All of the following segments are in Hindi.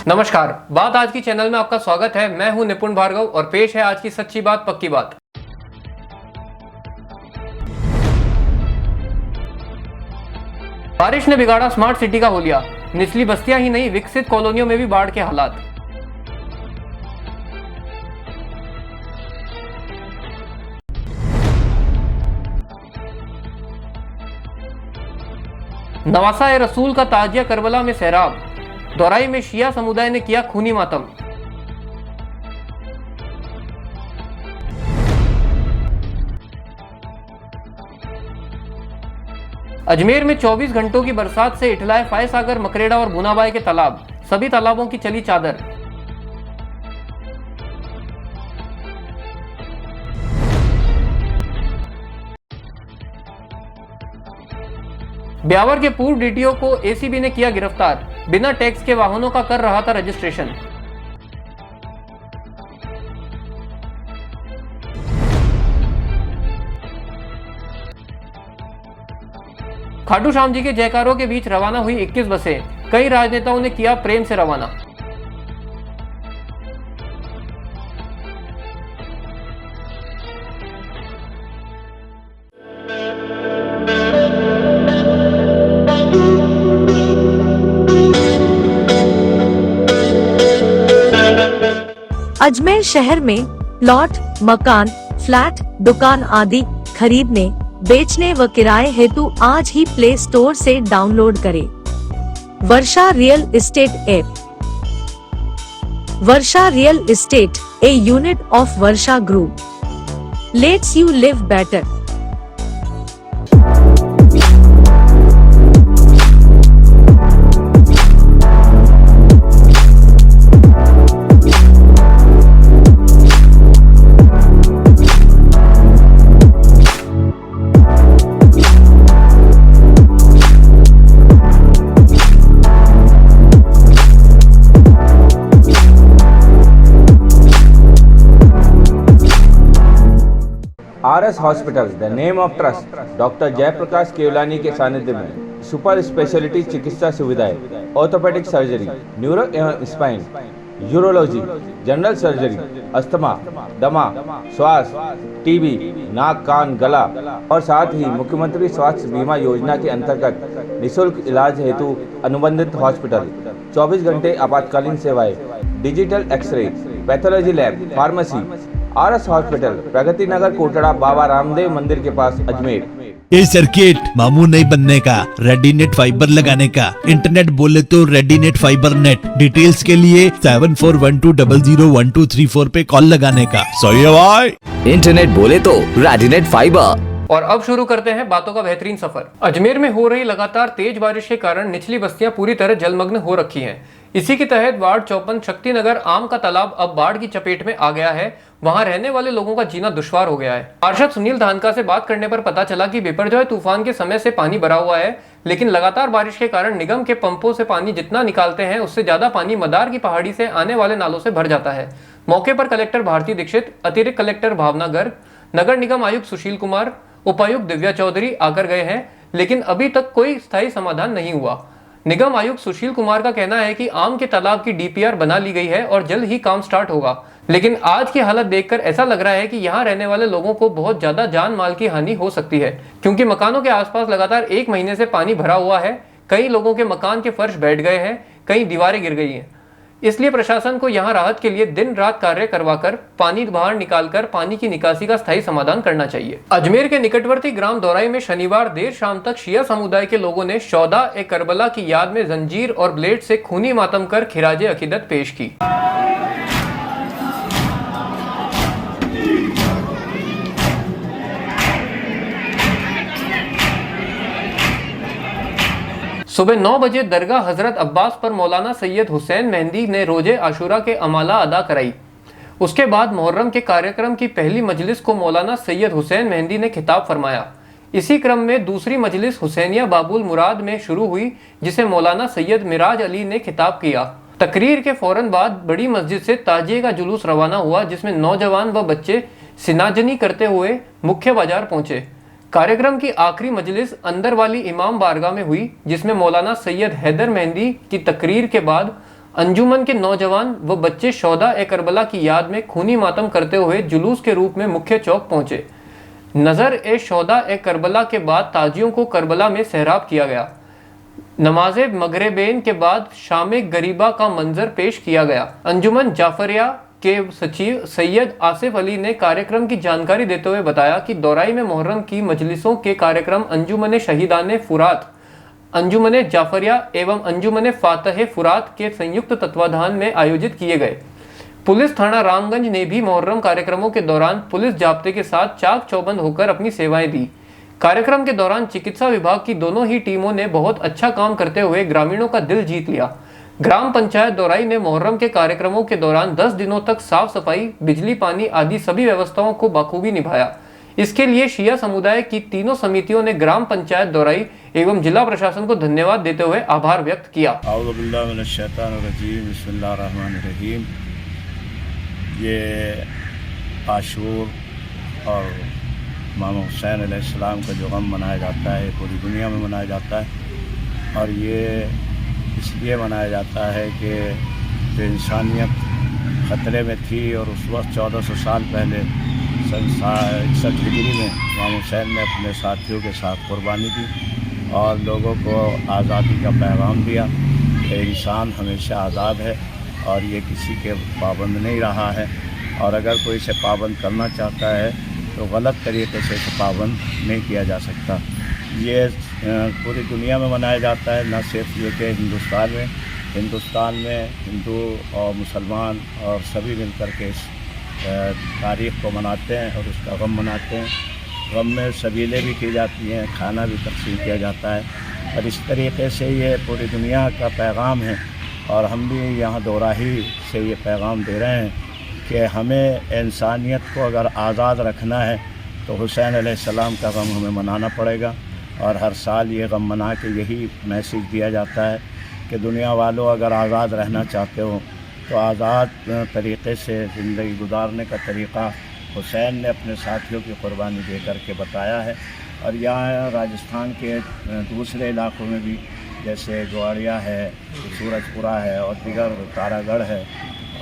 नमस्कार, बात आज की चैनल में आपका स्वागत है। मैं हूं निपुण भार्गव और पेश है आज की सच्ची बात पक्की बात। बारिश ने बिगाड़ा स्मार्ट सिटी का हुलिया। निचली बस्तियां ही नहीं, विकसित कॉलोनियों में भी बाढ़ के हालात। नवासा ए रसूल का ताजिया करबला में सैराब। दोराई में शिया समुदाय ने किया खूनी मातम। अजमेर में 24 घंटों की बरसात से इठलाए फायसागर, मकरेड़ा और बुनाबाई के तालाब। सभी तालाबों की चली चादर। ब्यावर के पूर्व डीटीओ को एसीबी ने किया गिरफ्तार। बिना टैक्स के वाहनों का कर रहा था रजिस्ट्रेशन। खाटू श्याम जी के जयकारों के बीच रवाना हुई 21 बसें। कई राजनेताओं ने किया प्रेम से रवाना। अजमेर शहर में प्लॉट, मकान, फ्लैट, दुकान आदि खरीदने, बेचने व किराए हेतु आज ही प्ले स्टोर से डाउनलोड करें Varsha real estate app. Varsha real estate, a unit of Varsha group, let's you live better. RS hospital, the name of trust, doctor Jayaprakash Kewalani के सानिध्य में सुपर स्पेशलिटी चिकित्सा सुविधाएं, ऑर्थोपेडिक सर्जरी, न्यूरो एवं spine, urology, general surgery, asthma, दमा, श्वास, टीबी, नाक कान गला और साथ ही मुख्यमंत्री स्वास्थ्य बीमा योजना के अंतर्गत निःशुल्क इलाज हेतु अनुबंधित हॉस्पिटल, 24 घंटे आपातकालीन सेवाएं, digital X ray, pathology lab, pharmacy. RS hospital, Pragati Nagar, Kotda, Baba Ramdev मंदिर के पास, अजमेर। ये सर्किट मामू नहीं बनने का, रेडीनेट फाइबर लगाने का। इंटरनेट बोले तो रेडीनेट फाइबर नेट। डिटेल्स के लिए 7412001234 पे कॉल लगाने का। सही है भाई। इंटरनेट बोले तो रेडीनेट फाइबर। और अब शुरू करते हैं बातों का बेहतरीन सफर। अजमेर में हो रही लगातार तेज बारिश के कारण निचली बस्तियां पूरी तरह जलमग्न हो रखी हैं। इसी के तहत वार्ड 54 शक्ति नगर आम का तालाब अब बाढ़ की चपेट में आ गया है। वहां रहने वाले लोगों का जीना दुश्वार हो गया है। पार्षद सुनील धानका से बात करने पर पता चला कि बिपरजॉय तूफान के समय से पानी भरा हुआ है, लेकिन लगातार बारिश के कारण निगम के पंपों से पानी जितना निकालते हैं उससे ज्यादा पानी मदार की पहाड़ी से आने वाले नालों से भर जाता है। मौके पर कलेक्टर भारती दीक्षित, अतिरिक्त कलेक्टर भावना गर्ग, नगर निगम आयुक्त सुशील कुमार, उपायुक्त दिव्या चौधरी आकर गए हैं, लेकिन अभी तक कोई स्थायी समाधान नहीं हुआ। निगम आयुक्त सुशील कुमार का कहना है कि आम के तालाब की DPR बना ली गई है और जल्द ही काम स्टार्ट होगा, लेकिन आज की हालत देखकर ऐसा लग रहा है कि यहाँ रहने वाले लोगों को बहुत ज्यादा जान माल की हानि हो सकती है, क्योंकि मकानों के आसपास लगातार 1 महीने से पानी भरा हुआ है। कई लोगों के मकान के फर्श बैठ गए हैं, कई दीवारें गिर गई हैं। इसलिए प्रशासन को यहाँ राहत के लिए दिन रात कार्य करवाकर पानी बाहर निकालकर पानी की निकासी का स्थायी समाधान करना चाहिए। अजमेर के निकटवर्ती ग्राम दोराई में शनिवार देर शाम तक शिया समुदाय के लोगों ने शौदा ए करबला की याद में जंजीर और ब्लेड से खूनी मातम कर खिराजे अकीदत पेश की। सुबह 9 बजे दरगाह हजरत अब्बास पर मौलाना सैयद हुसैन मेहंदी ने रोजे आशूरा के अमाला अदा कराई। उसके बाद मुहर्रम के कार्यक्रम की पहली मजलिस को मौलाना सैयद हुसैन मेहंदी ने खिताब फरमाया। इसी क्रम में दूसरी मजलिस हुसैनिया बाबुल मुराद में शुरू हुई, जिसे मौलाना सैयद मिराज अली ने खिताब किया। तकरीर के फौरन बाद बड़ी मस्जिद से ताजिए का जुलूस रवाना हुआ, जिसमें नौजवान व बच्चे सिनाजनी करते हुए मुख्य बाजार पहुंचे। कार्यक्रम की आखिरी मजलिस अंदर वाली इमाम बारगाह में हुई, जिसमें मौलाना सैयद हैदर मेहंदी की तकरीर के बाद अंजुमन के नौजवान व बच्चे शोहदा-ए-करबला की याद में खूनी मातम करते हुए जुलूस के रूप में मुख्य चौक पहुंचे। नज़र-ए-शोहदा-ए-करबला के बाद ताजियों को करबला में सहराब किया गया। नमाज़े मगरिबैन के बाद शामे गरीबा का मंजर पेश किया गया। अंजुमन जाफरिया के सचिव सैयद आसिफ अली ने कार्यक्रम की जानकारी देते हुए बताया कि दौराई में मुहर्रम की मजलिसों के कार्यक्रम अंजुमन शहीदान फुरात, अंजुमन जाफरिया एवं अंजुमन फातह फुरात के संयुक्त तत्वाधान में आयोजित किए गए। पुलिस थाना रामगंज ने भी मुहर्रम कार्यक्रमों के दौरान पुलिस जाब्ते के साथ चाक चौबंद होकर अपनी सेवाएं दी। कार्यक्रम के दौरान चिकित्सा विभाग की दोनों ही टीमों ने बहुत अच्छा काम करते हुए ग्रामीणों का दिल जीत लिया। ग्राम पंचायत दौराई ने मुहर्रम के कार्यक्रमों के दौरान 10 दिनों तक साफ सफाई, बिजली, पानी आदि सभी व्यवस्थाओं को बखूबी निभाया। इसके लिए शिया समुदाय की तीनों समितियों ने ग्राम पंचायत दौराई एवं जिला प्रशासन को धन्यवाद देते हुए आभार व्यक्त किया। बिस्मिल्लाहिर्रहमानिर्रहीम। ये आशूर और इमाम हुसैन अलैहिस्सलाम का जो गम मनाया जाता है पूरी दुनिया में मनाया जाता है, और ये इसलिए मनाया जाता है कि जो इंसानियत ख़तरे में थी और उस वक्त 1400 साल पहले 61 हिजरी में इमाम हुसैन ने अपने साथियों के साथ कुर्बानी दी और लोगों को आज़ादी का पैगाम दिया कि इंसान हमेशा आज़ाद है और ये किसी के पाबंद नहीं रहा है, और अगर कोई इसे पाबंद करना चाहता है तो गलत तरीके से इसे पाबंद नहीं किया जा सकता। ये पूरी दुनिया में मनाया जाता है, न सिर्फ ये कि हिंदुस्तान में हिंदू और मुसलमान और सभी मिलकर के इस तारीख़ को मनाते हैं और उसका गम मनाते हैं। गम में सबीलें भी की जाती हैं, खाना भी तकसीम किया जाता है, और इस तरीके से ये पूरी दुनिया का पैगाम है। और हम भी यहाँ दोराही से ये पैगाम दे रहे हैं कि हमें इंसानियत को अगर आज़ाद रखना है तो हुसैन अलैहिस्सलाम का गम हमें मनाना पड़ेगा, और हर साल ये गम मना के यही मैसेज दिया जाता है कि दुनिया वालों अगर आज़ाद रहना चाहते हो तो आज़ाद तरीक़े से ज़िंदगी गुजारने का तरीक़ा हुसैन ने अपने साथियों की क़ुरबानी दे कर के बताया है। और यहाँ राजस्थान के दूसरे इलाक़ों में भी जैसे ग्वाड़िया है, सूरजपुरा है और दिगर तारागढ़ है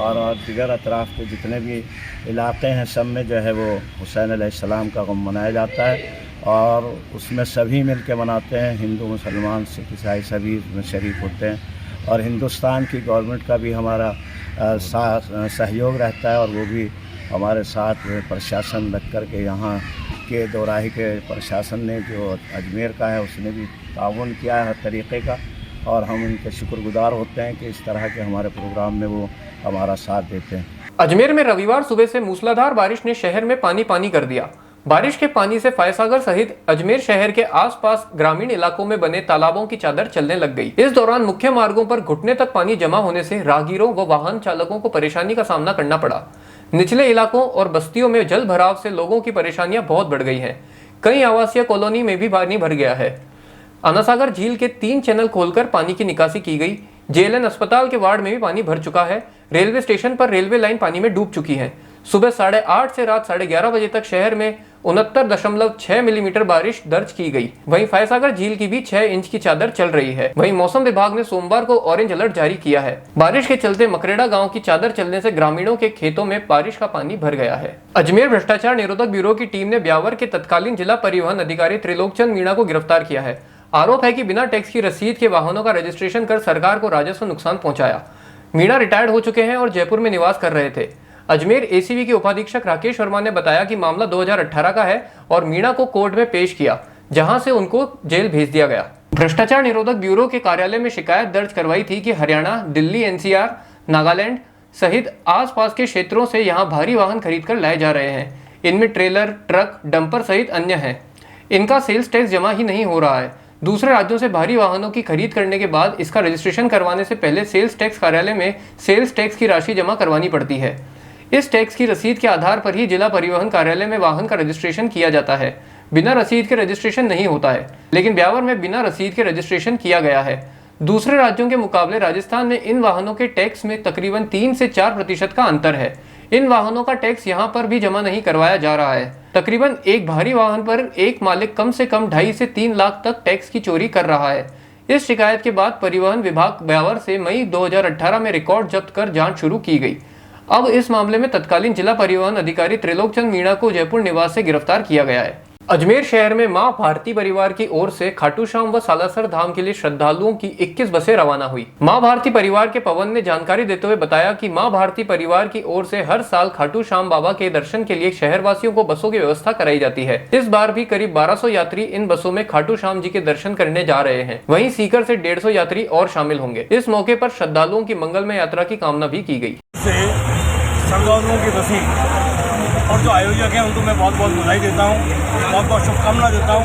और दिगर अतराफ़ के जितने भी इलाक़े हैं सब में जो है वो हुसैन अलैहिस्सलाम का गम मनाया जाता है, और उसमें सभी मिल के मनाते हैं। हिंदू, मुसलमान, सिख, ईसाई सभी में शरीक होते हैं, और हिंदुस्तान की गवर्नमेंट का भी हमारा सहयोग रहता है, और वो भी हमारे साथ प्रशासन लग कर के यहाँ के दोराही के प्रशासन ने जो अजमेर का है उसने भी ताउन किया है हर तरीक़े का, और हम उनके शुक्रगुजार होते हैं कि इस तरह के हमारे प्रोग्राम में वो हमारा साथ देते हैं। अजमेर में रविवार सुबह से मूसलाधार बारिश ने शहर में पानी पानी कर दिया। बारिश के पानी से फायसागर सहित अजमेर शहर के आसपास ग्रामीण इलाकों में बने तालाबों की चादर चलने लग गई। इस दौरान मुख्य मार्गों पर घुटने तक पानी जमा होने से राहगीरों व वाहन चालकों को परेशानी का सामना करना पड़ा। निचले इलाकों और बस्तियों में जल भराव से लोगों की परेशानियां बहुत बढ़ गई हैं। कई आवासीय कॉलोनी में भी पानी भर गया है। अनासागर झील के 3 चैनल खोलकर पानी की निकासी की गई। जेएलएन अस्पताल के वार्ड में भी पानी भर चुका है। रेलवे स्टेशन पर रेलवे लाइन पानी में डूब चुकी है। सुबह 8:30 से रात 11:30 बजे तक शहर में 69.6 मिलीमीटर बारिश दर्ज की गई। वहीं फायसागर झील की भी 6 इंच की चादर चल रही है। वहीं मौसम विभाग ने सोमवार को ऑरेंज अलर्ट जारी किया है। बारिश के चलते मकरेड़ा गांव की चादर चलने से ग्रामीणों के खेतों में बारिश का पानी भर गया है। अजमेर भ्रष्टाचार निरोधक ब्यूरो की टीम ने ब्यावर के तत्कालीन जिला परिवहन अधिकारी त्रिलोकचंद मीणा को गिरफ्तार किया है। आरोप है कि बिना टैक्स की रसीद के वाहनों का रजिस्ट्रेशन कर सरकार को राजस्व नुकसान पहुंचाया। मीणा रिटायर्ड हो चुके हैं और जयपुर में निवास कर रहे थे। अजमेर एसीबी के उपाधीक्षक राकेश वर्मा ने बताया कि मामला 2018 का है और मीणा को कोर्ट में पेश किया, जहां से उनको जेल भेज दिया गया। भ्रष्टाचार निरोधक ब्यूरो के कार्यालय में शिकायत दर्ज करवाई थी कि हरियाणा, दिल्ली, एनसीआर, नागालैंड सहित आसपास के क्षेत्रों से यहां भारी वाहन खरीदकर लाए जा रहे हैं। इनमें ट्रेलर, ट्रक, डंपर सहित अन्य हैं। इनका सेल्स टैक्स जमा ही नहीं हो रहा है। दूसरे राज्यों से भारी वाहनों की खरीद करने के बाद इसका रजिस्ट्रेशन करवाने से पहले सेल्स टैक्स कार्यालय में सेल्स टैक्स की राशि जमा करवानी पड़ती है। इस टैक्स की रसीद के आधार पर ही जिला परिवहन कार्यालय में वाहन का रजिस्ट्रेशन किया जाता है। बिना रसीद के रजिस्ट्रेशन नहीं होता है, लेकिन ब्यावर में बिना रसीद के रजिस्ट्रेशन किया गया है। दूसरे राज्यों के मुकाबले राजस्थान में इन वाहनों के टैक्स में तकरीबन 3 से 4% का अंतर है। इन वाहनों का टैक्स यहाँ पर भी जमा नहीं करवाया जा रहा है। तकरीबन एक भारी वाहन पर एक मालिक कम से कम 2.5 से 3 लाख तक टैक्स की चोरी कर रहा है। इस शिकायत के बाद परिवहन विभाग ब्यावर से मई 2018 में रिकॉर्ड जब्त कर जांच शुरू की गई। अब इस मामले में तत्कालीन जिला परिवहन अधिकारी त्रिलोकचंद मीणा को जयपुर निवास से गिरफ्तार किया गया है। अजमेर शहर में मां भारती परिवार की ओर से खाटू श्याम व सालासर धाम के लिए श्रद्धालुओं की 21 बसें रवाना हुई। मां भारती परिवार के पवन ने जानकारी देते हुए बताया कि मां भारती परिवार की ओर से हर साल खाटू श्याम बाबा के दर्शन के लिए शहरवासियों को बसों की व्यवस्था कराई जाती है। इस बार भी करीब 1200 यात्री इन बसों में खाटू श्याम जी के दर्शन करने जा रहे हैं। वहीं सीकर से 150 यात्री और शामिल होंगे। इस मौके पर श्रद्धालुओं की मंगलमय यात्रा की कामना भी की गई। श्रद्धालुओं की बसें और जो आयोजक हैं उनको मैं बहुत बहुत बधाई देता हूँ, बहुत बहुत शुभकामना देता हूँ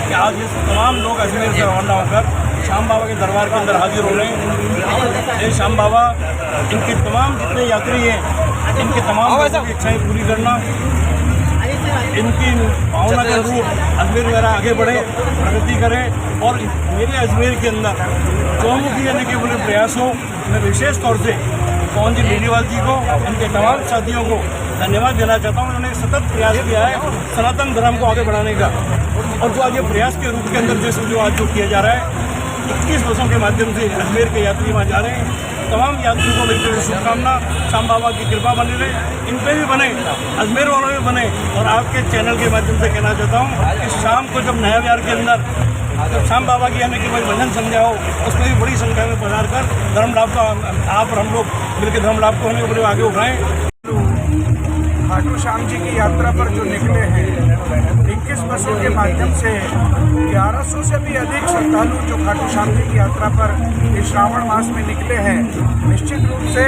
कि आज ये तमाम लोग अजमेर से रवाना होकर श्याम बाबा के दरबार के अंदर हाजिर हो रहे हैं। ये श्याम बाबा इनके तमाम जितने यात्री हैं इनकी तमाम लोगों की इच्छाएँ पूरी करना, इनकी भावना के अनुरूप अजमेर मेरा आगे बढ़े, प्रगति करे और मेरे अजमेर के अंदर चौमुखी यानी के पूरे प्रयास हो। मैं विशेष तौर से पवन जी बेनीवाल जी को, इनके तमाम साथियों को धन्यवाद देना चाहता हूँ। उन्होंने सतत प्रयास किया है सनातन धर्म को आगे बढ़ाने का, और जो आज ये प्रयास के रूप के अंदर जो आज जो किया जा रहा है 21 बसों के माध्यम से अजमेर के यात्री वहाँ जा रहे हैं। तमाम यात्रियों को मेरी तरफ से शुभकामना, श्याम बाबा की कृपा बनी रहे, इन पे भी बने, अजमेर वालों में बने। और आपके चैनल के माध्यम से कहना चाहता हूँ कि शाम को जब नया विहार के अंदर जब श्याम बाबा की यानी कि भजन संध्या हो, उसमें भी बड़ी संख्या में पधार कर धर्म लाभ का आप और हम लोग मिलकर धर्म लाभ को हमें आगे उठाएं। खाटू श्याम जी की यात्रा पर जो निकले हैं 21 बसों के माध्यम से 1100 से भी अधिक श्रद्धालु जो खाटू श्याम जी की यात्रा पर इस श्रावण मास में निकले हैं, निश्चित रूप से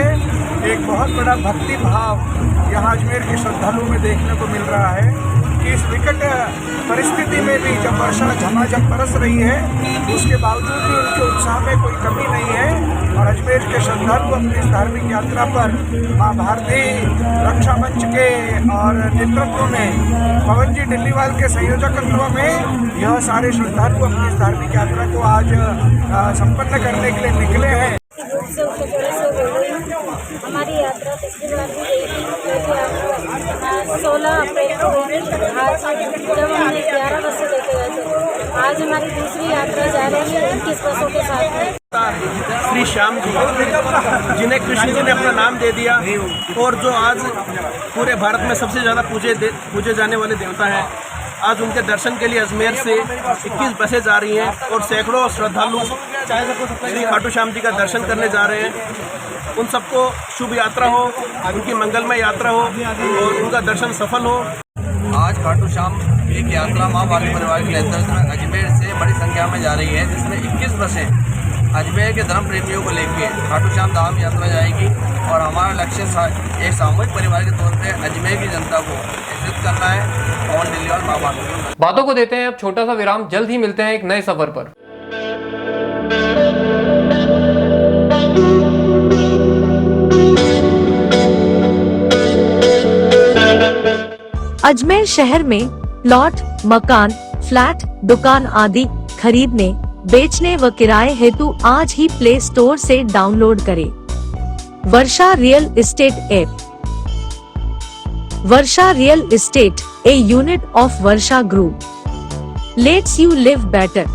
एक बहुत बड़ा भक्ति भाव यहाँ अजमेर के श्रद्धालुओं में देखने को मिल रहा है कि इस विकट परिस्थिति में भी जब वर्षा झमाझम बरस रही है उसके बावजूद भी उनके उत्साह में कोई कमी नहीं है। और अजमेर के श्रद्धालु अपनी इस धार्मिक यात्रा पर माँ भारती रक्षा मंच के और नेतृत्व में पवन जी डिल्लीवाल के संयोजकत्व में यह सारे श्रद्धालु अपनी इस धार्मिक यात्रा को आज संपन्न करने के लिए निकले हैं। हमारी यात्रा पिछली बार भी गई थी, 16 अप्रैल को हुई थी, जब हमने 11 बसें लेके गए थे। आज हमारी दूसरी यात्रा जा रही है 21 बसों के साथ में। श्री श्याम जी जिन्हें कृष्ण जी ने अपना नाम दे दिया और जो आज पूरे भारत में सबसे ज़्यादा पूजे जाने वाले देवता हैं, आज उनके दर्शन के लिए अजमेर से 21 बसें जा रही हैं और सैकड़ों श्रद्धालु श्री खाटू श्याम जी का दर्शन करने जा रहे हैं। उन सबको शुभ यात्रा हो, उनकी मंगलमय यात्रा हो और उनका दर्शन सफल हो। आज खाटू श्याम एक यात्रा माँ भारती परिवार के नेतृत्व में अजमेर से बड़ी संख्या में जा रही है, जिसमें 21 बसें अजमेर के धर्म प्रेमियों को लेकर खाटू श्याम धाम यात्रा जाएगी। और हमारा लक्ष्य एक सामूहिक परिवार के तौर पे अजमेर की जनता को एकत्रित करना है। पवन डिल्लीवाल बाबा बातों को देते हैं अब छोटा सा विराम। जल्द ही मिलते हैं एक नए सफर पर। अजमेर शहर में प्लॉट, मकान, फ्लैट, दुकान आदि खरीदने, बेचने व किराए हेतु आज ही प्ले स्टोर से डाउनलोड करें Varsha real estate app. Varsha real estate, a unit of Varsha Group, lets you live better.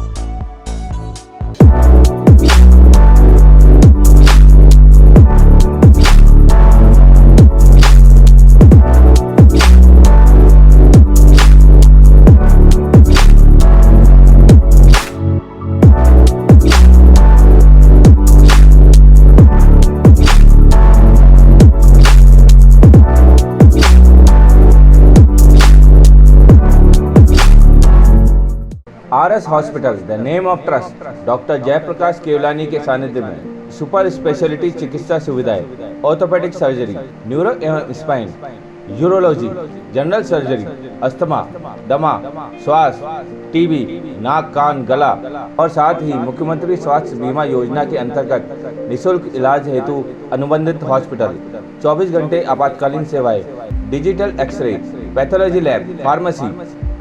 RS Hospitals, the name of trust, doctor Jayaprakash Kewalani के सानिध्य में सुपर स्पेशलिटी चिकित्सा सुविधाएं, ऑर्थोपेडिक सर्जरी, न्यूरो एवं spine, urology, general surgery, asthma, दमा, श्वास, टीबी, नाक कान गला और साथ ही मुख्यमंत्री स्वास्थ्य बीमा योजना के अंतर्गत निःशुल्क इलाज हेतु अनुबंधित हॉस्पिटल, 24 घंटे आपातकालीन सेवाएं, digital X ray, pathology lab, pharmacy.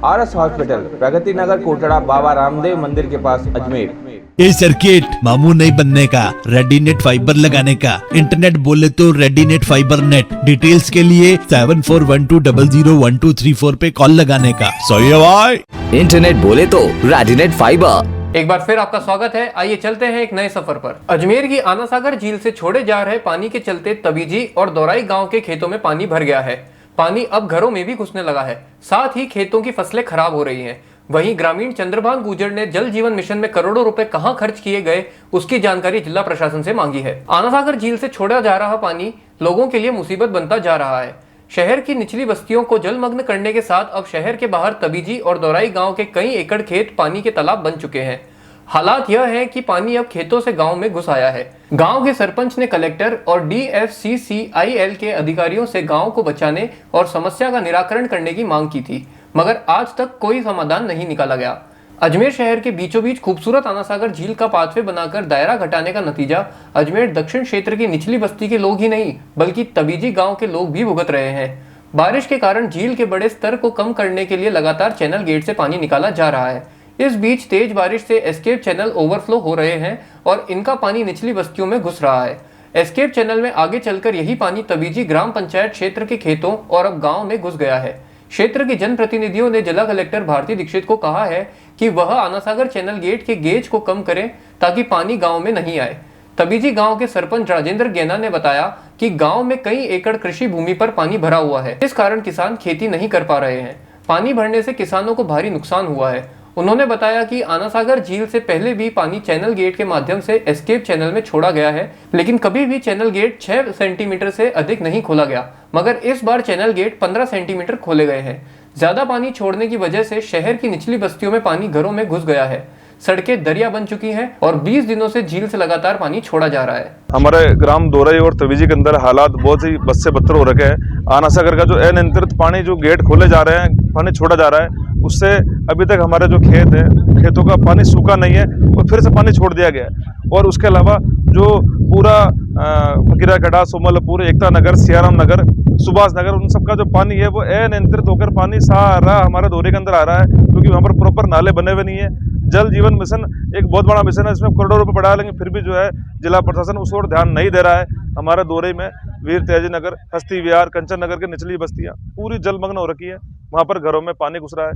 RS hospital, Pragati Nagar, Kotda, Baba Ramdev मंदिर के पास, अजमेर। ये सर्किट मामू नहीं बनने का, रेडीनेट फाइबर लगाने का। इंटरनेट बोले तो रेडीनेट फाइबर नेट। डिटेल्स के लिए 7412001234 पे कॉल लगाने का। सही है भाई। इंटरनेट बोले तो रेडीनेट फाइबर। एक बार फिर आपका स्वागत है। आइए चलते हैं एक नए सफर पर। अजमेर की आना सागर झील से छोड़े जा रहे पानी के चलते तबीजी और दौराई गांव के खेतों में पानी भर गया है। पानी अब घरों में भी घुसने लगा है, साथ ही खेतों की फसलें खराब हो रही हैं। वहीं ग्रामीण चंद्रभान गुर्जर ने जल जीवन मिशन में करोड़ों रुपए कहां खर्च किए गए, उसकी जानकारी जिला प्रशासन से मांगी है। आना सागर झील से छोड़ा जा रहा पानी लोगों के लिए मुसीबत बनता जा रहा है। शहर की निचली बस्तियों को जलमग्न करने के साथ अब शहर के बाहर तबीजी और दौराई गांव के कई एकड़ खेत पानी के तालाब बन चुके हैं। हालात यह है कि पानी अब खेतों से गांव में घुस आया है। गांव के सरपंच ने कलेक्टर और DFCCIL के अधिकारियों से गांव को बचाने और समस्या का निराकरण करने की मांग की थी, मगर आज तक कोई समाधान नहीं निकाला गया। अजमेर शहर के बीचों बीच खूबसूरत आना सागर झील का पाथवे बनाकर दायरा घटाने का नतीजा अजमेर दक्षिण क्षेत्र की निचली बस्ती के लोग ही नहीं बल्कि तबीजी गांव के लोग भी भुगत रहे हैं। बारिश के कारण झील के बड़े स्तर को कम करने के लिए लगातार चैनल गेट से पानी निकाला जा रहा है। इस बीच तेज बारिश से एस्केप चैनल ओवरफ्लो हो रहे हैं और इनका पानी निचली बस्तियों में घुस रहा है। एस्केप चैनल में आगे चलकर यही पानी तबीजी ग्राम पंचायत क्षेत्र के खेतों और अब गांव में घुस गया है। क्षेत्र के जनप्रतिनिधियों ने जिला कलेक्टर भारती दीक्षित को कहा है कि वह आना सागर चैनल गेट के गेज को कम करें ताकि पानी गांव में नहीं आए। तबीजी गांव के सरपंच राजेंद्र गैना ने बताया कि गांव में कई एकड़ कृषि भूमि पर पानी भरा हुआ है, इस कारण किसान खेती नहीं कर पा रहे हैं। पानी भरने से किसानों को भारी नुकसान हुआ है। उन्होंने बताया कि आना सागर झील से पहले भी पानी चैनल गेट के माध्यम से एस्केप चैनल में छोड़ा गया है, लेकिन कभी भी चैनल गेट 6 सेंटीमीटर से अधिक नहीं खोला गया, मगर इस बार चैनल गेट 15 सेंटीमीटर खोले गए हैं। ज्यादा पानी छोड़ने की वजह से शहर की निचली बस्तियों में पानी घरों में घुस गया है। सड़कें दरिया बन चुकी हैं और 20 दिनों से झील से लगातार पानी छोड़ा जा रहा है। हमारे ग्राम दोरई और तबीजी के अंदर हालात बहुत ही बद से बदतर हो रखे हैं। आना सागर का जो अनियंत्रित पानी जो गेट खोले जा रहे हैं, पानी छोड़ा जा रहा है, उससे अभी तक हमारे जो खेत है, खेतों का पानी सूखा नहीं है और फिर से पानी छोड़ दिया गया है। और उसके अलावा जो पूरा फकीरा गढ़ा, सोमलपुर, एकता नगर, सियाराम नगर, सुभाष नगर, उन सबका जो पानी है वो अनियंत्रित होकर पानी सारा हमारे दोरे के अंदर आ रहा है, क्योंकि वहाँ पर प्रॉपर नाले बने हुए नहीं है। जल जीवन मिशन एक बहुत बड़ा मिशन है, इसमें करोड़ों रुपए बढ़ा, लेकिन फिर भी जो है जिला प्रशासन उस ओर ध्यान नहीं दे रहा है। हमारे दौरे में वीर त्याजी नगर, हस्ती विहार, कंचन नगर की निचली बस्तियां पूरी जलमग्न हो रखी है। वहाँ पर घरों में पानी घुस रहा है,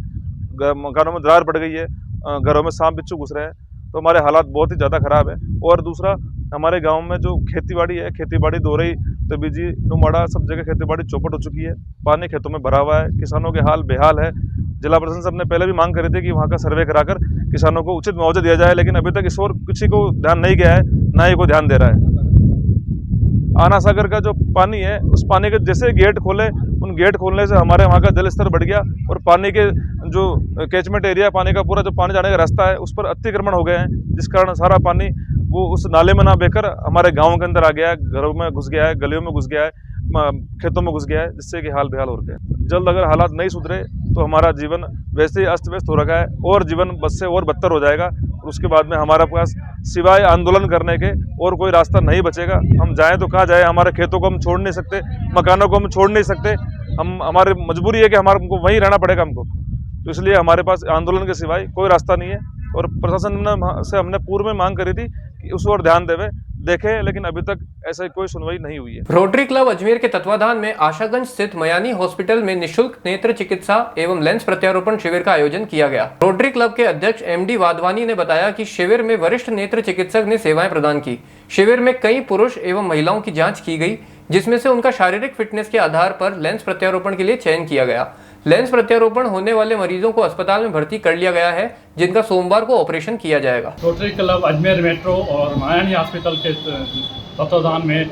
मकानों में दरार पड़ गई है, घरों में सांप बिच्छू घुस रहे हैं। तो हमारे हालात बहुत ही ज़्यादा ख़राब है। और दूसरा, हमारे गांव में जो खेतीबाड़ी है, खेतीबाड़ी दोरई, तबीजी, नुमाड़ा, सब जगह खेतीबाड़ी चौपट हो चुकी है। पानी खेतों में भरा हुआ है, किसानों के हाल बेहाल है। जिला प्रशासन से हमने पहले भी मांग करी थी कि वहाँ का सर्वे कराकर किसानों को उचित मुआवजा दिया जाए, लेकिन अभी तक इस ओर किसी को ध्यान नहीं गया है, ना ही को ध्यान दे रहा है। आना सागर का जो पानी है, उस पानी के जैसे गेट खोले, उन गेट खोलने से हमारे वहाँ का जल स्तर बढ़ गया और पानी के जो कैचमेंट एरिया, पानी का पूरा जो पानी जाने का रास्ता है, उस पर अतिक्रमण हो गए हैं, जिस कारण सारा पानी वो उस नाले में ना बहकर हमारे गाँव के अंदर आ गया है, घरों में घुस गया है, गलियों में घुस गया है, खेतों में घुस गया है, जिससे कि हाल बेहाल हो रखे हैं। जल्द अगर हालात नहीं सुधरे तो हमारा जीवन वैसे ही अस्त व्यस्त हो रखा है और जीवन बस से और बदतर हो जाएगा। और उसके बाद में हमारे पास सिवाय आंदोलन करने के और कोई रास्ता नहीं बचेगा। हम जाएं तो कहाँ जाएं, हमारे खेतों को हम छोड़ नहीं सकते, मकानों को हम छोड़ नहीं सकते। हमारी मजबूरी है कि हमको वहीं रहना पड़ेगा हमको। तो इसलिए हमारे पास आंदोलन के सिवाय कोई रास्ता नहीं है। और प्रशासन से हमने पूर्व में मांग करी थी कि उस ओर ध्यान देखे, लेकिन अभी तक ऐसा कोई सुनवाई नहीं हुई है। रोटरी क्लब अजमेर के तत्वाधान में आशागंज स्थित मयानी हॉस्पिटल में निशुल्क नेत्र चिकित्सा एवं लेंस प्रत्यारोपण शिविर का आयोजन किया गया। रोटरी क्लब के अध्यक्ष MD वाधवानी ने बताया कि शिविर में वरिष्ठ नेत्र चिकित्सक ने सेवाएं प्रदान की। शिविर में कई पुरुष एवं महिलाओं की जाँच की गई, जिसमें से उनका शारीरिक फिटनेस के आधार पर लेंस प्रत्यारोपण के लिए चयन किया गया। लेंस प्रत्यारोपण होने वाले मरीजों को अस्पताल में भर्ती कर लिया गया है, जिनका सोमवार को ऑपरेशन किया जाएगा। रोटरी क्लब अजमेर मेट्रो और मायानी हॉस्पिटल के तत्वाधान में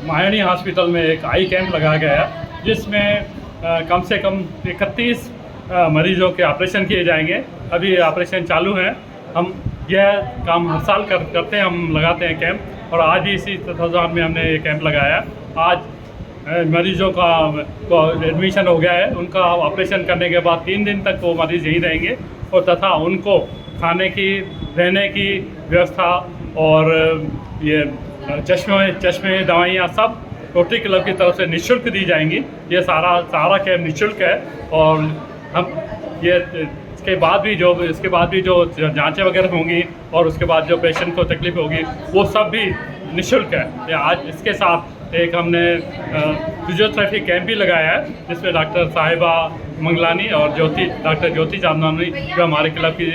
मायानी हॉस्पिटल में एक आई कैंप लगाया गया, जिसमें कम से कम 31 मरीजों के ऑपरेशन किए जाएंगे। अभी ऑपरेशन चालू है। हम यह काम हर साल करते हैं, हम लगाते हैं कैंप, और आज भी इसी तत्वाधान में हमने ये कैंप लगाया। आज मरीजों का एडमिशन हो गया है। उनका ऑपरेशन करने के बाद 3 दिन तक वो मरीज़ यहीं रहेंगे और तथा उनको खाने की, रहने की व्यवस्था और ये चश्मे दवाइयाँ सब रोटरी क्लब की तरफ से निःशुल्क दी जाएंगी। ये सारा कैंप निःशुल्क है। और हम ये इसके बाद भी जो जांचें वगैरह होंगी और उसके बाद जो पेशेंट को तकलीफ होगी वो सब भी निःशुल्क है। आज इसके साथ एक हमने फिजियोथेरेपी कैंप भी लगाया है, जिसमें डॉक्टर साहिबा मंगलानी और डॉक्टर ज्योति चांदनानी जो हमारे क्लब की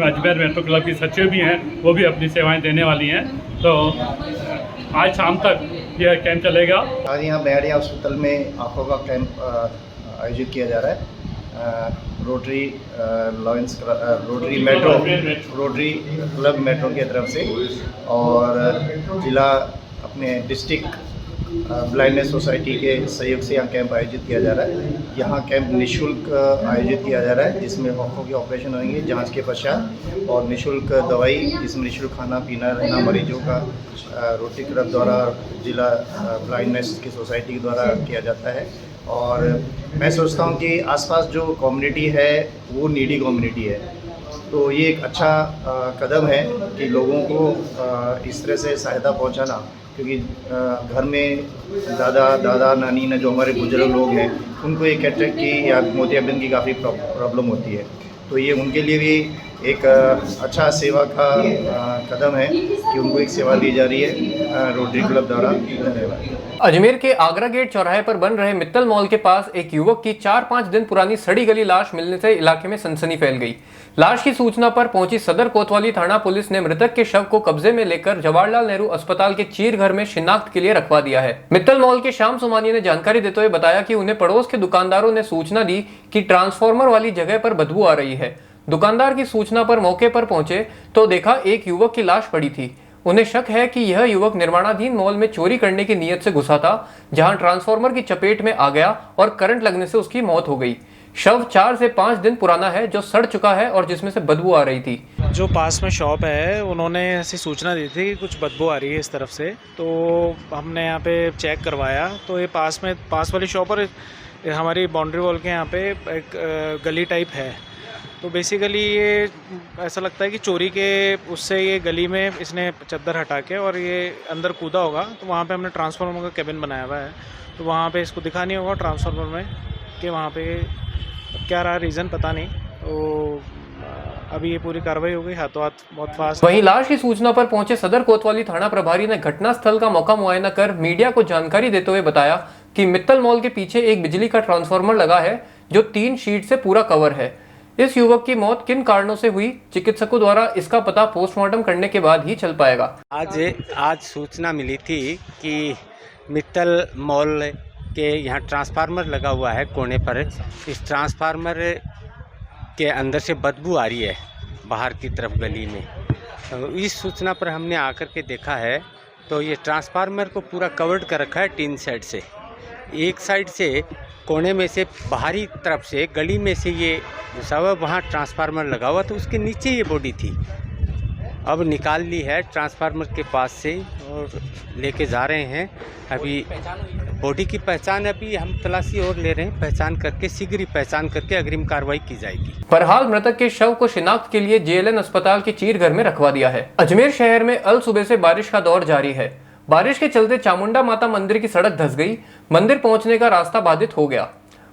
अजमेर मेट्रो क्लब की सचिव भी हैं, वो भी अपनी सेवाएं देने वाली हैं। तो आज शाम तक यह कैंप चलेगा। आज यहाँ मैडी हॉस्पिटल में आँखों का कैंप आयोजित किया जा रहा है। रोटरी क्लब मेट्रो की तरफ से और जिला अपने डिस्ट्रिक्ट ब्लाइंडनेस सोसाइटी के सहयोग से यहाँ कैंप आयोजित किया जा रहा है। यहाँ कैंप निःशुल्क आयोजित किया जा रहा है, जिसमें आँखों के ऑपरेशन होंगे जांच के पश्चात, और निःशुल्क दवाई, जिसमें निःशुल्क खाना पीना रहना मरीजों का रोटरी क्लब द्वारा जिला ब्लाइंडनेस की सोसाइटी के द्वारा किया जाता है। और मैं सोचता हूँ कि आसपास जो कम्युनिटी है वो नीडी कम्युनिटी है, तो ये एक अच्छा कदम है कि लोगों को इस तरह से सहायता पहुँचाना, क्योंकि घर में दादा नानी ने जो हमारे बुजुर्ग लोग हैं उनको ये कैटरेक्ट की या मोतियाबिंद की काफ़ी प्रॉब्लम होती है, तो ये उनके लिए भी एक अच्छा सेवा का कदम है कि उनको एक सेवा दी जा रही है रोटरी क्लब द्वारा। धन्यवाद। अजमेर के आगरा गेट चौराहे पर बन रहे मित्तल मॉल के पास एक युवक की 4-5 दिन पुरानी सड़ी गली लाश मिलने से इलाके में सनसनी फैल गई। लाश की सूचना पर पहुंची सदर कोतवाली थाना पुलिस ने मृतक के शव को कब्जे में लेकर जवाहरलाल नेहरू अस्पताल के चीर घर में शिनाख्त के लिए रखवा दिया है। मित्तल मॉल के श्याम सोमानी ने जानकारी देते हुए बताया कि उन्हें पड़ोस के दुकानदारों ने सूचना दी कि ट्रांसफार्मर वाली जगह पर बदबू आ रही है। दुकानदार की सूचना पर मौके पर पहुंचे तो देखा एक युवक की लाश पड़ी थी। उन्हें शक है कि यह युवक निर्माणाधीन मॉल में चोरी करने की नीयत से घुसा था, जहां ट्रांसफार्मर की चपेट में आ गया और करंट लगने से उसकी मौत हो गई। शव 4 से 5 दिन पुराना है, जो सड़ चुका है और जिसमें से बदबू आ रही थी। जो पास में शॉप है उन्होंने ऐसी सूचना दी थी कि कुछ बदबू आ रही है इस तरफ से, तो हमने यहाँ पे चेक करवाया तो ये पास वाली शॉप पर हमारी बाउंड्री वॉल के यहाँ पे एक गली टाइप है, तो बेसिकली ये ऐसा लगता है कि चोरी के उससे ये गली में इसने चद्दर हटा के और ये अंदर कूदा होगा। तो वहाँ पे हमने ट्रांसफार्मर का केबिन बनाया हुआ है, तो वहाँ पे इसको दिखा नहीं होगा ट्रांसफार्मर में कि वहाँ पे क्या रहा रीज़न पता नहीं, तो अभी ये पूरी कार्रवाई हो गई हाथों हाथ बहुत फास्ट। वहीं लाश की सूचना पर पहुंचे सदर कोतवाली थाना प्रभारी ने घटनास्थल का मौका मुआयना कर मीडिया को जानकारी देते हुए बताया कि मित्तल मॉल के पीछे एक बिजली का ट्रांसफार्मर लगा है, जो 3 शीट से पूरा कवर है। इस युवक की मौत किन कारणों से हुई, चिकित्सकों द्वारा इसका पता पोस्टमार्टम करने के बाद ही चल पाएगा। आज सूचना मिली थी कि मित्तल मॉल के यहाँ ट्रांसफार्मर लगा हुआ है कोने पर। इस ट्रांसफार्मर के अंदर से बदबू आ रही है बाहर की तरफ गली में। तो इस सूचना पर हमने आकर के देखा है तो ये ट्रांसफार्मर को पूरा कवर्ड कर रखा है टीन सेट से। एक साइड से कोने में से बाहरी तरफ से गली में से ये घुसा हुआ, वहाँ ट्रांसफार्मर लगा हुआ, तो उसके नीचे ये बॉडी थी। अब निकाल ली है ट्रांसफार्मर के पास से और लेके जा रहे हैं। अभी बॉडी की पहचान अभी हम तलाशी और ले रहे हैं, पहचान करके शीघ्र ही पहचान करके अग्रिम कार्रवाई की जाएगी। बहरहाल मृतक के शव को शिनाख्त के लिए JLN अस्पताल के चीर घर में रखवा दिया है। अजमेर शहर में अल सुबह से बारिश का दौर जारी है। बारिश के चलते चामुंडा माता मंदिर की सड़क धंस गई, मंदिर पहुंचने का रास्ता बाधित हो गया।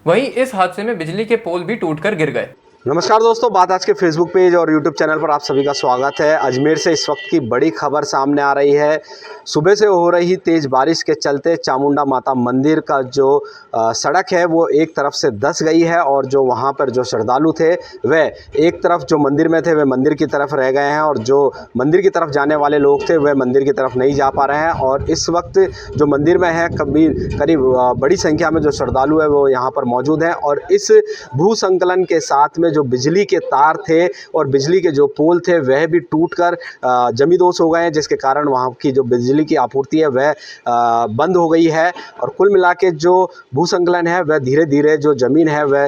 वहीं इस हादसे में बिजली के पोल भी टूटकर गिर गए। नमस्कार दोस्तों, बात आज के फेसबुक पेज और यूट्यूब चैनल पर आप सभी का स्वागत है। अजमेर से इस वक्त की बड़ी खबर सामने आ रही है। सुबह से हो रही तेज़ बारिश के चलते चामुंडा माता मंदिर का जो सड़क है वो एक तरफ से धंस गई है और जो वहाँ पर जो श्रद्धालु थे वह एक तरफ जो मंदिर में थे वे मंदिर की तरफ रह गए हैं और जो मंदिर की तरफ जाने वाले लोग थे वह मंदिर की तरफ नहीं जा पा रहे हैं। और इस वक्त जो मंदिर में है करीब बड़ी संख्या में जो श्रद्धालु है वो यहाँ पर मौजूद हैं और इस भू संकलन के साथ में जो बिजली के तार थे और बिजली के जो पोल थे वह भी टूटकर जमींदोज हो गए हैं, जिसके कारण वहाँ की जो बिजली की आपूर्ति है वह बंद हो गई है। और कुल मिला के जो भूसंकलन है वह धीरे धीरे जो ज़मीन है वह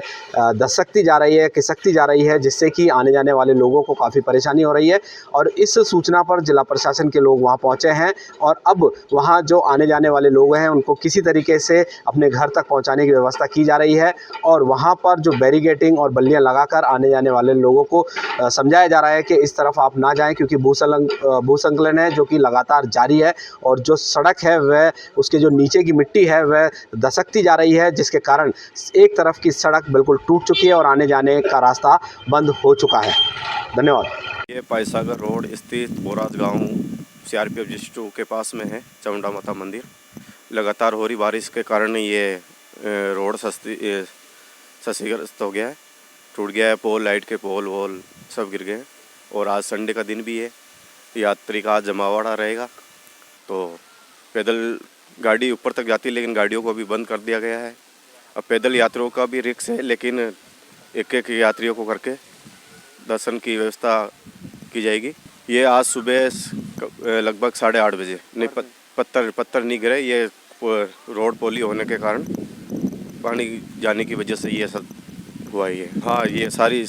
धसकती जा रही है, खिसकती जा रही है, जिससे कि आने जाने वाले लोगों को काफ़ी परेशानी हो रही है। और इस सूचना पर जिला प्रशासन के लोग वहाँ पहुँचे हैं और अब वहाँ जो आने जाने वाले लोग हैं उनको किसी तरीके से अपने घर तक पहुँचाने की व्यवस्था की जा रही है और वहाँ पर जो बैरिकेडिंग और बल्लियाँ लगाकर आने जाने वाले लोगों को समझाया जा रहा है कि इस तरफ आप ना जाएं, क्योंकि भूसंकलन है जो कि लगातार जारी है और जो सड़क है वह उसके जो नीचे की मिट्टी है वह धसकती जा रही है, जिसके कारण एक तरफ की सड़क बिल्कुल टूट चुकी है और आने जाने का रास्ता बंद हो चुका है। धन्यवाद। ये पायसागर रोड स्थित बोराज गांव CRPF G2 के पास में है चामुंडा माता मंदिर। लगातार हो रही बारिश के कारण ये रोड क्षतिग्रस्त हो गया है, टूट गया है। पोल, लाइट के पोल वोल सब गिर गए। और आज संडे का दिन भी है, यात्री का आज जमावड़ा रहेगा, तो पैदल गाड़ी ऊपर तक जाती है, लेकिन गाड़ियों को भी बंद कर दिया गया है। अब पैदल यात्रियों का भी रिस्क है, लेकिन एक एक यात्रियों को करके दर्शन की व्यवस्था की जाएगी। ये आज सुबह लगभग 8:30 बजे नहीं पत्थर नहीं गिरे, ये रोड पोली होने के कारण पानी जाने की वजह से ये सब हुआ ही है। हाँ, ये सारे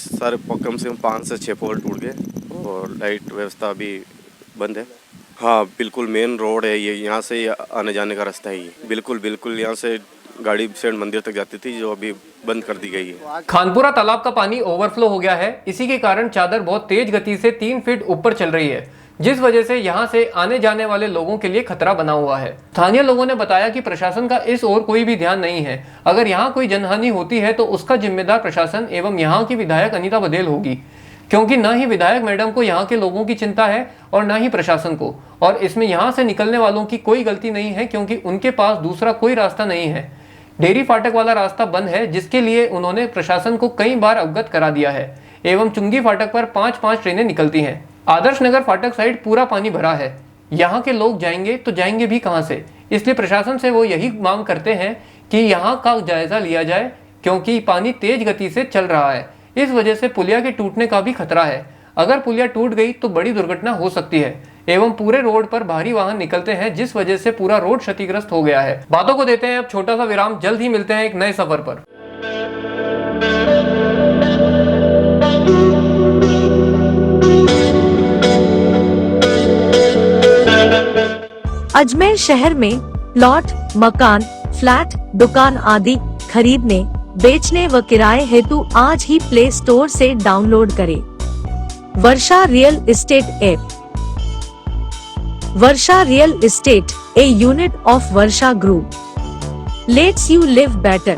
कम से कम 5 से 6 पोल टूट गए और लाइट व्यवस्था भी बंद है। हाँ, बिल्कुल मेन रोड है ये, यहाँ से आने जाने का रास्ता है ये। बिल्कुल यहाँ से गाड़ी सेठ मंदिर तक जाती थी, जो अभी बंद कर दी गई है। खानपुरा तालाब का पानी ओवरफ्लो हो गया है। इसी के कारण चादर बहुत तेज गति से 3 फीट ऊपर चल रही है, जिस वजह से यहां से आने जाने वाले लोगों के लिए खतरा बना हुआ है। स्थानीय लोगों ने बताया कि प्रशासन का इस ओर कोई भी ध्यान नहीं है। अगर यहां कोई जनहानि होती है तो उसका जिम्मेदार प्रशासन एवं यहां की विधायक अनीता बघेल होगी, क्योंकि न ही विधायक मैडम को यहाँ के लोगों की चिंता है और न ही प्रशासन को। और इसमें यहाँ से निकलने वालों की कोई गलती नहीं है, क्योंकि उनके पास दूसरा कोई रास्ता नहीं है। डेयरी फाटक वाला रास्ता बंद है, जिसके लिए उन्होंने प्रशासन को कई बार अवगत करा दिया है। एवं चुंगी फाटक पर 5-5 ट्रेनें निकलती हैं। आदर्श नगर फाटक साइड पूरा पानी भरा है। यहाँ के लोग जाएंगे तो जाएंगे भी कहाँ से? इसलिए प्रशासन से वो यही मांग करते हैं कि यहाँ का जायजा लिया जाए, क्योंकि पानी तेज गति से चल रहा है। इस वजह से पुलिया के टूटने का भी खतरा है। अगर पुलिया टूट गई तो बड़ी दुर्घटना हो सकती है एवं पूरे रोड पर भारी वाहन निकलते हैं, जिस वजह से पूरा रोड क्षतिग्रस्त हो गया है। बातों को देते हैं अब छोटा सा विराम, जल्द ही मिलते हैं एक नए सफर पर। अजमेर शहर में प्लॉट, मकान, फ्लैट, दुकान आदि खरीदने, बेचने व किराए हेतु आज ही प्ले स्टोर से डाउनलोड करें Varsha real estate app. Varsha real estate, a unit of Varsha Group, lets you live better.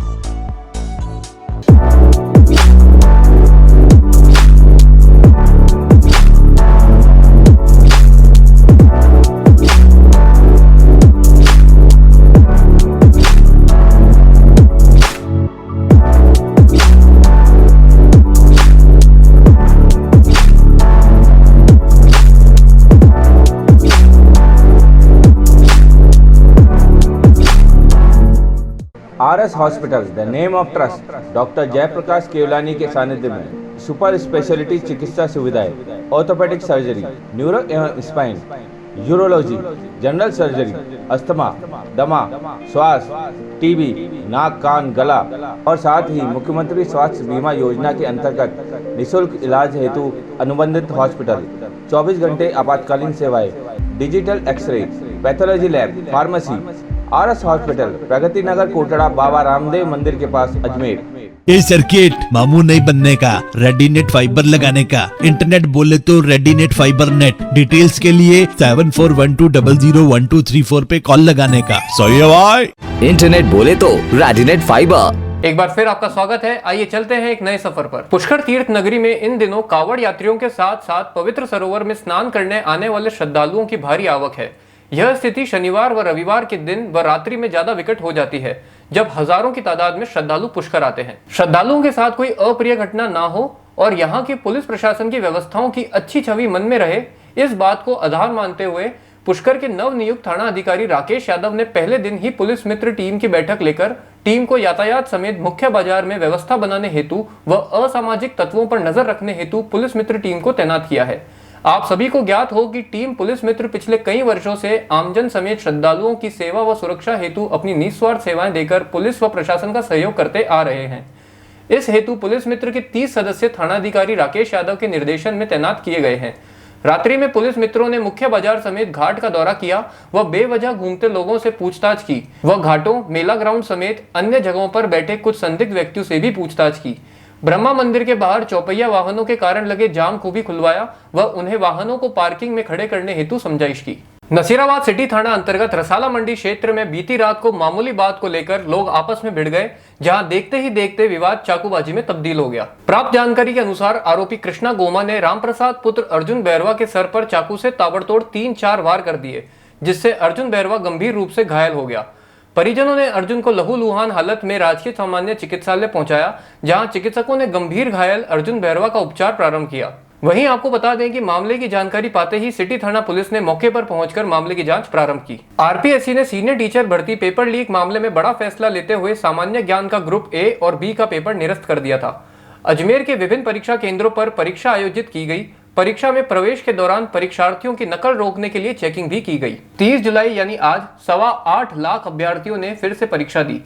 RS Hospitals, the name of trust, doctor Jayaprakash Kewalani के सानिध्य में सुपर स्पेशलिटी चिकित्सा सुविधाएं, ऑर्थोपेडिक सर्जरी, न्यूरो एवं spine, urology, general surgery, asthma, दमा, श्वास, टीबी, नाक कान गला और साथ ही मुख्यमंत्री स्वास्थ्य बीमा योजना के अंतर्गत निःशुल्क इलाज हेतु अनुबंधित हॉस्पिटल, 24 घंटे आपातकालीन सेवाएं, digital X ray, pathology lab, pharmacy. RS hospital, Pragati Nagar, Kotda, Baba Ramdev मंदिर के पास, अजमेर। ये सर्किट मामू नहीं बनने का, रेडीनेट फाइबर लगाने का, इंटरनेट बोले तो रेडीनेट फाइबर नेट। डिटेल्स के लिए 7412001234 पे कॉल लगाने का। सही है भाई। इंटरनेट बोले तो रेडीनेट फाइबर। एक बार फिर आपका स्वागत है। आइए चलते हैं एक नए सफर पर। पुष्कर तीर्थ नगरी में इन दिनों कावड़ यात्रियों के साथ साथ पवित्र सरोवर में स्नान करने आने वाले श्रद्धालुओं की भारी आवक है। यह स्थिति शनिवार व रविवार के दिन व रात्रि में ज्यादा विकट हो जाती है, जब हजारों की तादाद में श्रद्धालु पुष्कर आते हैं। श्रद्धालुओं के साथ कोई अप्रिय घटना ना हो और यहाँ की पुलिस प्रशासन की व्यवस्थाओं की अच्छी छवि मन में रहे, इस बात को आधार मानते हुए पुष्कर के नव नियुक्त थाना अधिकारी राकेश यादव ने पहले दिन ही पुलिस मित्र टीम की बैठक लेकर टीम को यातायात समेत मुख्य बाजार में व्यवस्था बनाने हेतु व असामाजिक तत्वों पर नजर रखने हेतु पुलिस मित्र टीम को तैनात किया है। आप सभी को ज्ञात हो कि टीम पुलिस मित्र पिछले कई वर्षों से आमजन समेत श्रद्धालुओं की सेवा व सुरक्षा हेतु अपनी निस्वार्थ सेवाएं देकर पुलिस व प्रशासन का सहयोग करते आ रहे हैं। इस हेतु पुलिस मित्र के 30 सदस्य थानाधिकारी राकेश यादव के निर्देशन में तैनात किए गए हैं। रात्रि में पुलिस मित्रों ने मुख्य बाजार समेत घाट का दौरा किया व बेवजह घूमते लोगों से पूछताछ की व घाटों, मेला ग्राउंड समेत अन्य जगहों पर बैठे कुछ संदिग्ध व्यक्तियों से भी पूछताछ की। ब्रह्मा मंदिर के बाहर चौपहिया वाहनों के कारण लगे जाम को भी खुलवाया व उन्हें वाहनों को पार्किंग में खड़े करने हेतु समझाइश की। नसीराबाद सिटी थाना अंतर्गत रसाला मंडी क्षेत्र में बीती रात को मामूली बात को लेकर लोग आपस में भिड़ गए, जहां देखते ही देखते विवाद चाकूबाजी में तब्दील हो गया। प्राप्त जानकारी के अनुसार आरोपी कृष्णा गोमा ने रामप्रसाद पुत्र अर्जुन बैरवा के सर पर चाकू से ताबड़तोड़ 3-4 वार कर दिए, जिससे अर्जुन बैरवा गंभीर रूप से घायल हो गया। परिजनों ने अर्जुन को लहूलुहान हालत में राजकीय सामान्य चिकित्सालय पहुंचाया, जहां चिकित्सकों ने गंभीर घायल अर्जुन बहरवा का उपचार प्रारंभ किया। वहीं आपको बता दें कि मामले की जानकारी पाते ही सिटी थाना पुलिस ने मौके पर पहुंचकर मामले की जांच प्रारंभ की। आरपीएससी ने सीनियर टीचर भर्ती पेपर लीक मामले में बड़ा फैसला लेते हुए सामान्य ज्ञान का ग्रुप ए और बी का पेपर निरस्त कर दिया था। अजमेर के विभिन्न परीक्षा केंद्रों पर परीक्षा आयोजित की गई। परीक्षा में प्रवेश के दौरान परीक्षार्थियों की नकल रोकने के लिए चेकिंग भी की गई। 30 जुलाई यानी आज 8.25 लाख अभ्यर्थियों ने फिर से परीक्षा दी।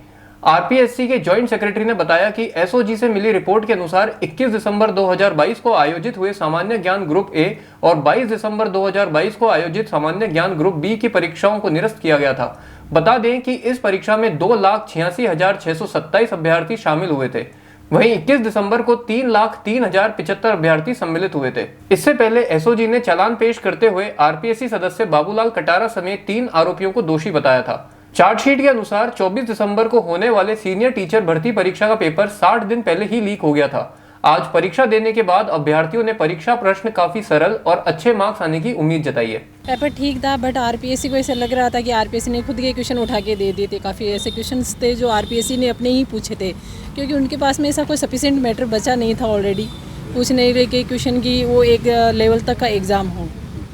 आरपीएससी के जॉइंट सेक्रेटरी ने बताया कि एसओजी से मिली रिपोर्ट के अनुसार 21 दिसंबर 2022 को आयोजित हुए सामान्य ज्ञान ग्रुप ए और 22 दिसंबर 2022 को आयोजित सामान्य ज्ञान ग्रुप बी की परीक्षाओं को निरस्त किया गया था। बता दें कि इस परीक्षा में 2,86,627 अभ्यर्थी शामिल हुए थे। वहीं 21 दिसंबर को 3,03,075 अभ्यर्थी सम्मिलित हुए थे। इससे पहले एसओजी ने चालान पेश करते हुए आरपीएससी सदस्य बाबूलाल कटारा समेत 3 आरोपियों को दोषी बताया था। चार्जशीट के अनुसार 24 दिसंबर को होने वाले सीनियर टीचर भर्ती परीक्षा का पेपर 60 दिन पहले ही लीक हो गया था। आज परीक्षा देने के बाद अभ्यर्थियों ने परीक्षा प्रश्न काफी सरल और अच्छे मार्क्स आने की उम्मीद जताई है। पेपर ठीक था, बट आरपीएससी को ऐसा लग रहा था कि आरपीएससी ने खुद के क्वेश्चन उठा के दे दिए थे। काफ़ी ऐसे क्वेश्चंस थे जो आरपीएससी ने अपने ही पूछे थे, क्योंकि उनके पास में ऐसा कोई सफिशिएंट मैटर बचा नहीं था ऑलरेडी पूछने के क्वेश्चन की, वो एक लेवल तक का एग्ज़ाम हो।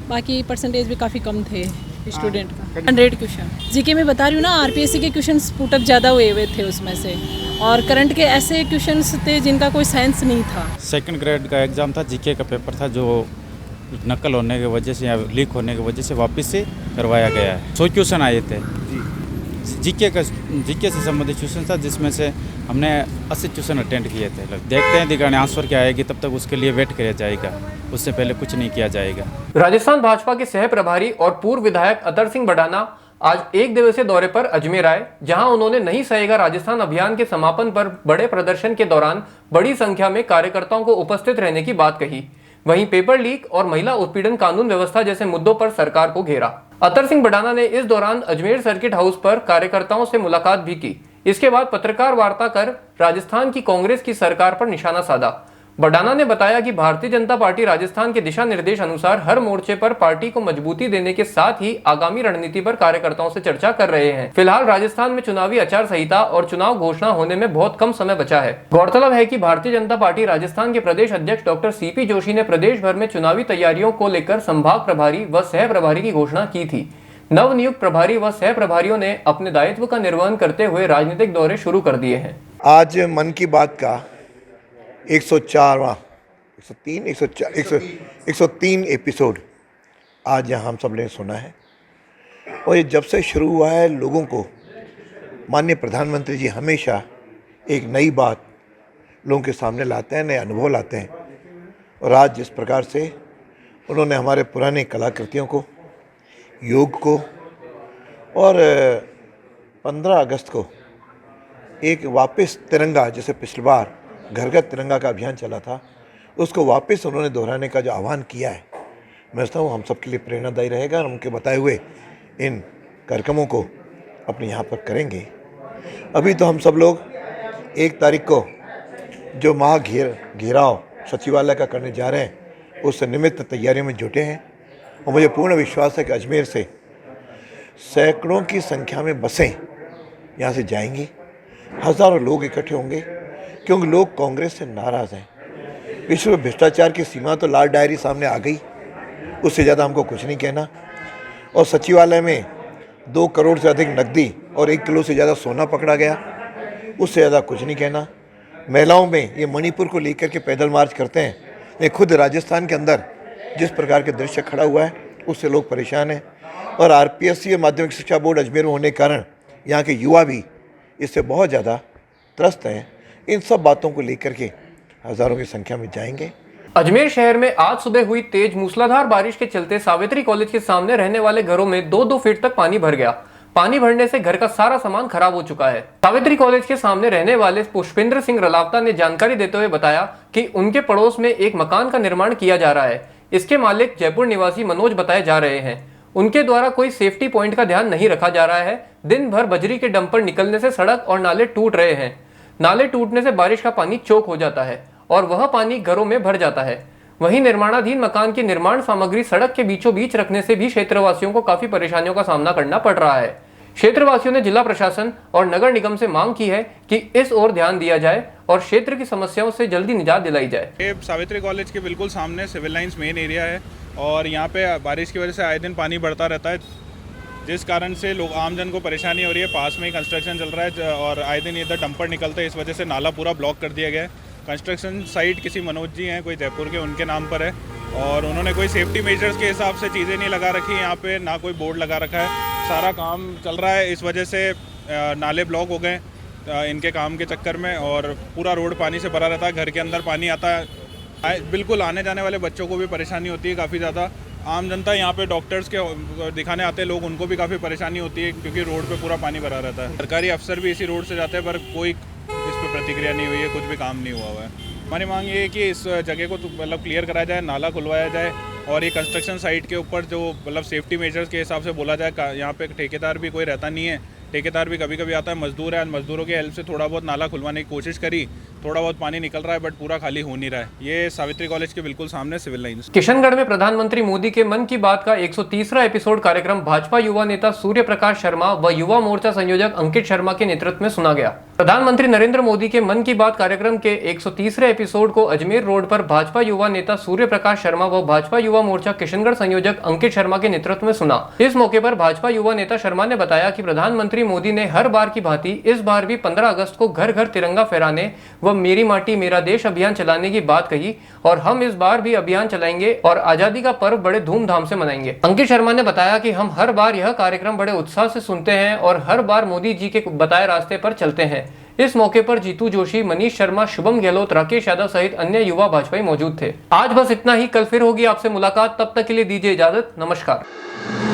बाकी परसेंटेज भी काफ़ी कम थे स्टूडेंट का। 100 क्वेश्चन जीके में बता रही हूँ ना, आरपीएससी के क्वेश्चन पुटअप ज़्यादा हुए थे उसमें से, और करंट के ऐसे क्वेश्चंस थे जिनका कोई साइंस नहीं था। सेकंड ग्रेड का एग्ज़ाम था, जीके का पेपर था, जो नकल होने की वजह से या लीक होने की वजह से वापस से करवाया गया है। 100 क्वेश्चन आए थे जीके से संबंधित क्वेश्चन था, जिसमें से हमने 80 क्वेश्चन अटेंड किए थे। देखते हैं दिखाने आंसर क्या आएगी, तब तक उसके लिए वेट किया जाएगा, उससे पहले कुछ नहीं किया जाएगा। राजस्थान भाजपा के सह प्रभारी और पूर्व विधायक अतर सिंह बढ़ाना आज एक दिवसीय दौरे पर अजमेर आए, जहां उन्होंने नहीं सहेगा राजस्थान अभियान के समापन पर बड़े प्रदर्शन के दौरान बड़ी संख्या में कार्यकर्ताओं को उपस्थित रहने की बात कही। वहीं पेपर लीक और महिला उत्पीड़न कानून व्यवस्था जैसे मुद्दों पर सरकार को घेरा। अतर सिंह बढ़ाना ने इस दौरान अजमेर सर्किट हाउस पर कार्यकर्ताओं से मुलाकात भी की। इसके बाद पत्रकार वार्ता कर राजस्थान की कांग्रेस की सरकार पर निशाना साधा। बढ़ाना ने बताया कि भारतीय जनता पार्टी राजस्थान के दिशा निर्देश अनुसार हर मोर्चे पर पार्टी को मजबूती देने के साथ ही आगामी रणनीति पर कार्यकर्ताओं से चर्चा कर रहे हैं। फिलहाल राजस्थान में चुनावी आचार संहिता और चुनाव घोषणा होने में बहुत कम समय बचा है। गौरतलब है कि भारतीय जनता पार्टी राजस्थान के प्रदेश अध्यक्ष डॉक्टर सीपी जोशी ने प्रदेश भर में चुनावी तैयारियों को लेकर संभाग प्रभारी व सह प्रभारी की घोषणा की थी। नवनियुक्त प्रभारी व सह प्रभारियों ने अपने दायित्व का निर्वहन करते हुए राजनीतिक दौरे शुरू कर दिए हैं। आज मन की बात का 103 एपिसोड आज यहाँ हम सब ने सुना है, और ये जब से शुरू हुआ है लोगों को माननीय प्रधानमंत्री जी हमेशा एक नई बात लोगों के सामने लाते हैं, नए अनुभव लाते हैं। और आज जिस प्रकार से उन्होंने हमारे पुराने कलाकृतियों को, योग को और 15 अगस्त को एक वापस तिरंगा, जैसे पिछली बार घर घर तिरंगा का अभियान चला था, उसको वापस उन्होंने दोहराने का जो आह्वान किया है, मैं समझता हूँ हम सबके लिए प्रेरणादायी रहेगा। और उनके बताए हुए इन कार्यक्रमों को अपने यहाँ पर करेंगे। अभी तो हम सब लोग 1 तारीख को जो घेराव सचिवालय का करने जा रहे हैं, उस निमित्त तैयारियों में जुटे हैं। और मुझे पूर्ण विश्वास है कि अजमेर से सैकड़ों की संख्या में बसें यहाँ से जाएंगी, हज़ारों लोग इकट्ठे होंगे, क्योंकि लोग कांग्रेस से नाराज़ हैं। विश्व में भ्रष्टाचार की सीमा तो लाल डायरी सामने आ गई, उससे ज़्यादा हमको कुछ नहीं कहना। और सचिवालय में 2 करोड़ से अधिक नकदी और 1 किलो से ज़्यादा सोना पकड़ा गया, उससे ज़्यादा कुछ नहीं कहना। महिलाओं में ये मणिपुर को लेकर के पैदल मार्च करते हैं, ये खुद राजस्थान के अंदर जिस प्रकार के दृश्य खड़ा हुआ है, उससे लोग परेशान हैं। और आरपीएससी माध्यमिक शिक्षा बोर्ड अजमेर में होने के कारण यहाँ के युवा भी इससे बहुत ज़्यादा त्रस्त हैं। इन सब बातों को लेकर के हज़ारों की संख्या में जाएंगे। अजमेर शहर में आज सुबह हुई तेज मूसलाधार बारिश के चलते सावित्री कॉलेज के सामने रहने वाले घरों में 2-2 फीट तक पानी भर गया। पानी भरने से घर का सारा सामान खराब हो चुका है। सावित्री कॉलेज के सामने रहने वाले पुष्पेंद्र सिंह रलावता ने जानकारी देते हुए बताया कि उनके पड़ोस में एक मकान का निर्माण किया जा रहा है। इसके मालिक जयपुर निवासी मनोज बताए जा रहे हैं। उनके द्वारा कोई सेफ्टी पॉइंट का ध्यान नहीं रखा जा रहा है। दिन भर बजरी के डंपर निकलने से सड़क और नाले टूट रहे हैं। नाले टूटने से बारिश का पानी चोक हो जाता है और वह पानी घरों में भर जाता है। वहीं निर्माणाधीन मकान की निर्माण सामग्री सड़क के बीचों बीच रखने से भी क्षेत्रवासियों को काफी परेशानियों का सामना करना पड़ रहा है। क्षेत्रवासियों ने जिला प्रशासन और नगर निगम से मांग की है कि इस ओर ध्यान दिया जाए और क्षेत्र की समस्याओं से जल्दी निजात दिलाई जाए। ये सावित्री कॉलेज के बिल्कुल सामने सिविल लाइंस मेन एरिया है और यहाँ पे बारिश की वजह से आए दिन पानी बढ़ता रहता है, जिस कारण से लोग आमजन को परेशानी हो रही है। पास में ही कंस्ट्रक्शन चल रहा है और आए दिन इधर डंपर निकलते हैं, इस वजह से नाला पूरा ब्लॉक कर दिया गया है। कंस्ट्रक्शन साइट किसी मनोज जी हैं, कोई जयपुर के, उनके नाम पर है और उन्होंने कोई सेफ्टी मेजर्स के हिसाब से चीज़ें नहीं लगा रखी यहाँ पे, ना कोई बोर्ड लगा रखा है। सारा काम चल रहा है, इस वजह से नाले ब्लॉक हो गए इनके काम के चक्कर में और पूरा रोड पानी से भरा रहता है, घर के अंदर पानी आता है। बिल्कुल आने जाने वाले बच्चों को भी परेशानी होती है काफ़ी ज़्यादा। आम जनता यहाँ पे डॉक्टर्स के दिखाने आते हैं लोग, उनको भी काफ़ी परेशानी होती है क्योंकि रोड पे पूरा पानी भरा रहता है। सरकारी अफसर भी इसी रोड से जाते हैं पर कोई इस पर प्रतिक्रिया नहीं हुई है, कुछ भी काम नहीं हुआ हुआ है। हमारी मांग ये है कि इस जगह को मतलब क्लियर कराया जाए, नाला खुलवाया जाए और ये कंस्ट्रक्शन साइट के ऊपर जो मतलब सेफ्टी मेजर्स के हिसाब से बोला जाए। यहाँ पे ठेकेदार भी कोई रहता नहीं है, ठेकेदार भी कभी कभी आता है, मजदूर है, मजदूरों की हेल्प से थोड़ा बहुत नाला खुलवाने की कोशिश करी, थोड़ा बहुत पानी निकल रहा है बट पूरा खाली हो नहीं रहा है। ये सावित्री कॉलेज के बिल्कुल सामने सिविल लाइंस। किशनगढ़ में प्रधानमंत्री मोदी के मन की बात का 130वां एपिसोड कार्यक्रम भाजपा युवा नेता सूर्य प्रकाश शर्मा व युवा मोर्चा संयोजक अंकित शर्मा के नेतृत्व में सुना गया। प्रधानमंत्री नरेंद्र मोदी के मन की बात कार्यक्रम के 130वें एपिसोड को अजमेर रोड पर भाजपा युवा नेता सूर्य प्रकाश शर्मा व भाजपा युवा मोर्चा किशनगढ़ संयोजक अंकित शर्मा के नेतृत्व में सुना। इस मौके पर भाजपा युवा नेता शर्मा ने बताया कि प्रधानमंत्री मोदी ने हर बार की भांति इस बार भी 15 अगस्त को घर घर तिरंगा फहराने व मेरी माटी मेरा देश अभियान चलाने की बात कही और हम इस बार भी अभियान चलाएंगे और आजादी का पर्व बड़े धूमधाम से मनाएंगे। अंकित शर्मा ने बताया कि हम हर बार यह कार्यक्रम बड़े उत्साह से सुनते हैं और हर बार मोदी जी के बताए रास्ते पर चलते हैं। इस मौके पर जीतू जोशी, मनीष शर्मा, शुभम गहलोत, राकेश यादव सहित अन्य युवा भाजपाई मौजूद थे। आज बस इतना ही, कल फिर होगी आपसे मुलाकात, तब तक के लिए दीजिए इजाजत, नमस्कार।